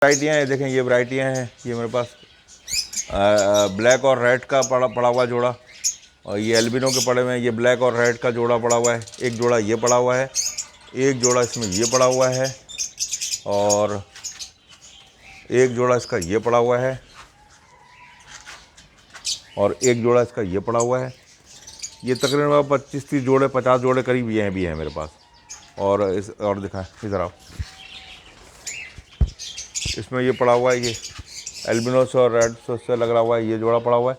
वैराइटियाँ हैं, देखें ये वैराइटियाँ हैं। ये मेरे पास ब्लैक और रेड का पड़ा हुआ जोड़ा, और ये एल्बिनो के पड़े हुए हैं। ये ब्लैक और रेड का जोड़ा पड़ा हुआ है, एक जोड़ा ये पड़ा हुआ है, एक जोड़ा इसमें ये पड़ा हुआ है, और एक जोड़ा इसका ये पड़ा हुआ है, और एक जोड़ा इसका ये पड़ा हुआ है। ये तकरीबन 25-30 जोड़े 50 जोड़े करीब ये भी हैं मेरे पास। और और दिखाएं इधर आओ, इसमें ये पड़ा हुआ है, ये एल्बिनोस और रेड से लग रहा हुआ है, ये जोड़ा पड़ा हुआ है।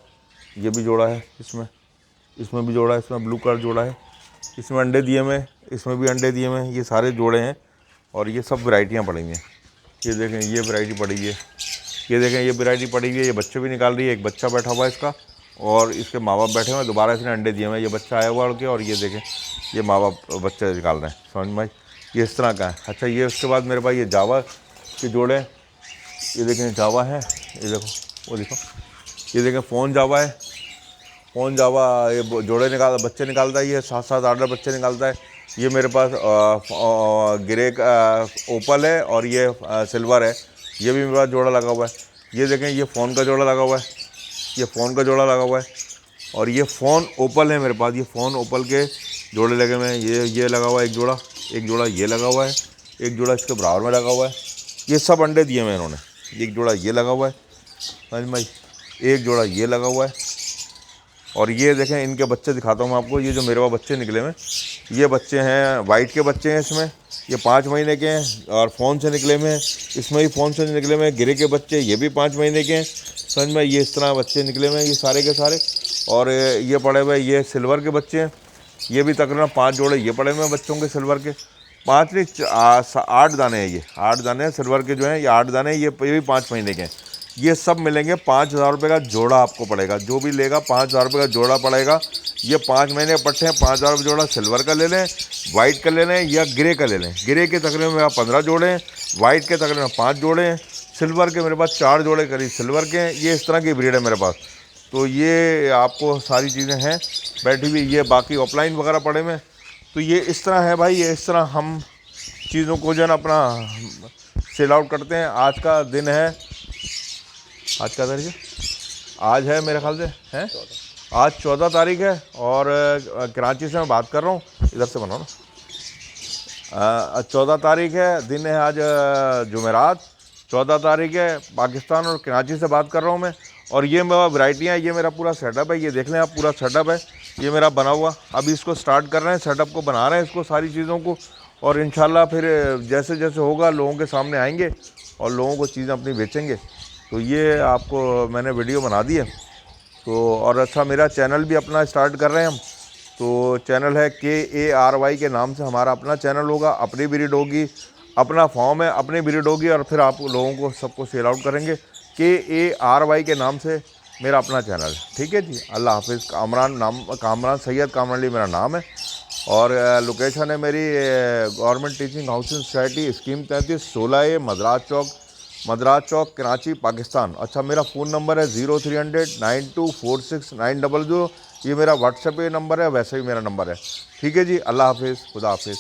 ये भी जोड़ा है, इसमें भी जोड़ा है, इसमें ब्लू कलर जोड़ा है, इसमें अंडे दिए हुए, इसमें भी अंडे दिए हुए। ये सारे जोड़े हैं, और ये सब वैराइटियाँ पड़ी हैं। ये देखें ये वैरायटी पड़ी है, ये देखें ये वैरायटी पड़ी हुई है। ये बच्चे भी निकाल रही है, एक बच्चा बैठा हुआ है इसका, और इसके माँ बाप बैठे हुए हैं। दोबारा इसने अंडे दिए हुए हैं, ये बच्चा आया हुआ उड़ के, और ये देखें ये माँ बाप बच्चे निकाल रहे हैं। समझ में भाई, ये इस तरह का है। अच्छा, ये उसके बाद मेरे पास ये जावा के जोड़े, ये देखें जावा है, ये देखो, वो देखो, ये देखें फ़ोन जावा है, फ़ोन जावा। ये जोड़े बच्चे निकालता है, ये 7-7 8 बच्चे निकालता है। ये मेरे पास ग्रे का ओपल है, और ये सिल्वर है। ये भी मेरे पास जोड़ा लगा हुआ है। ये देखें ये फ़ोन का जोड़ा लगा हुआ है, ये फ़ोन का जोड़ा लगा हुआ है, और ये फ़ोन ओपल है मेरे पास। ये फ़ोन ओपल के जोड़े लगे हुए हैं। ये लगा हुआ है एक जोड़ा ये लगा हुआ है, एक जोड़ा इसके बराबर में लगा हुआ है। ये सब अंडे दिए हुए इन्होंने। एक जोड़ा ये लगा हुआ है, समझ भाई, एक जोड़ा ये लगा हुआ है, और ये देखें इनके बच्चे दिखाता हूँ मैं आपको। ये जो मेरे पास बच्चे निकले हुए, ये बच्चे हैं वाइट के बच्चे हैं इसमें। ये 5 महीने के हैं, और फ़ोन से निकले हुए हैं। इसमें भी फ़ोन से निकले हुए हैं। गिरे के बच्चे ये भी 5 महीने के हैं। समझ में, ये इस तरह बच्चे निकले हुए हैं, ये सारे के सारे। और ये पड़े हुए ये सिल्वर के बच्चे हैं। ये भी तकरीबन 5 जोड़े ये पड़े हुए हैं बच्चों के सिल्वर के। 5 नहीं 8 दाने हैं, ये 8 दाने हैं सिल्वर के जो हैं, ये 8 दाने हैं। ये भी 5 महीने के हैं। ये सब मिलेंगे 5,000 रुपये का जोड़ा आपको पड़ेगा। जो भी लेगा 5,000 रुपये का जोड़ा पड़ेगा। ये 5 महीने के पट्टे हैं, 5,000 रुपये जोड़ा। सिल्वर का ले लें, वाइट का ले लें, या ग्रे का ले लें। ग्रे के तकरीबन 15 जोड़े हैं, वाइट के तकरीबन 5 जोड़े हैं, सिल्वर के मेरे पास 4 जोड़े करीब सिल्वर के हैं। ये इस तरह की ब्रीड है मेरे पास। तो ये आपको सारी चीज़ें हैं बैठी हुई। ये बाकी ऑफलाइन वगैरह पड़े हुए। तो ये इस तरह है भाई, ये इस तरह हम चीज़ों को जो है ना अपना सेल आउट करते हैं। आज का दिन है, आज का तारीख है, आज है मेरे ख्याल से है आज 14 तारीख है, और कराची से मैं बात कर रहा हूँ। इधर से बनाओ ना। 14 तारीख है, दिन है आज जुमेरात। 14 तारीख है, पाकिस्तान और कराची से बात कर रहा हूँ मैं। और ये मेरा वैराइटियाँ, ये मेरा पूरा सेटअप है। ये देख लें आप, पूरा सेटअप है ये मेरा बना हुआ। अभी इसको स्टार्ट कर रहे हैं, सेटअप को बना रहे हैं इसको, सारी चीज़ों को। और इंशाल्लाह फिर जैसे जैसे होगा लोगों के सामने आएंगे, और लोगों को चीज़ें अपनी बेचेंगे। तो ये आपको मैंने वीडियो बना दी है। तो और अच्छा, मेरा चैनल भी अपना स्टार्ट कर रहे हैं हम। तो चैनल है KARY के नाम से हमारा अपना चैनल होगा। अपनी ब्रीड होगी, अपना फॉर्म है, अपनी ब्रीड होगी, और फिर आप लोगों को सबको सेल आउट करेंगे। KARY के नाम से मेरा अपना चैनल है। ठीक है जी, अल्लाह हाफिज़। कामरान सैयद कामरान अली मेरा नाम है, और लोकेशन है मेरी government teaching housing society, scheme 33, 16A, Madras Chowk, Karachi, Pakistan. अच्छा, मेरा फ़ोन नंबर है 0300 9246 900। ये मेरा व्हाट्सएप पे नंबर है, वैसे भी मेरा नंबर है। ठीक है जी, अल्लाह हाफिज़, खुदा हाफिज़।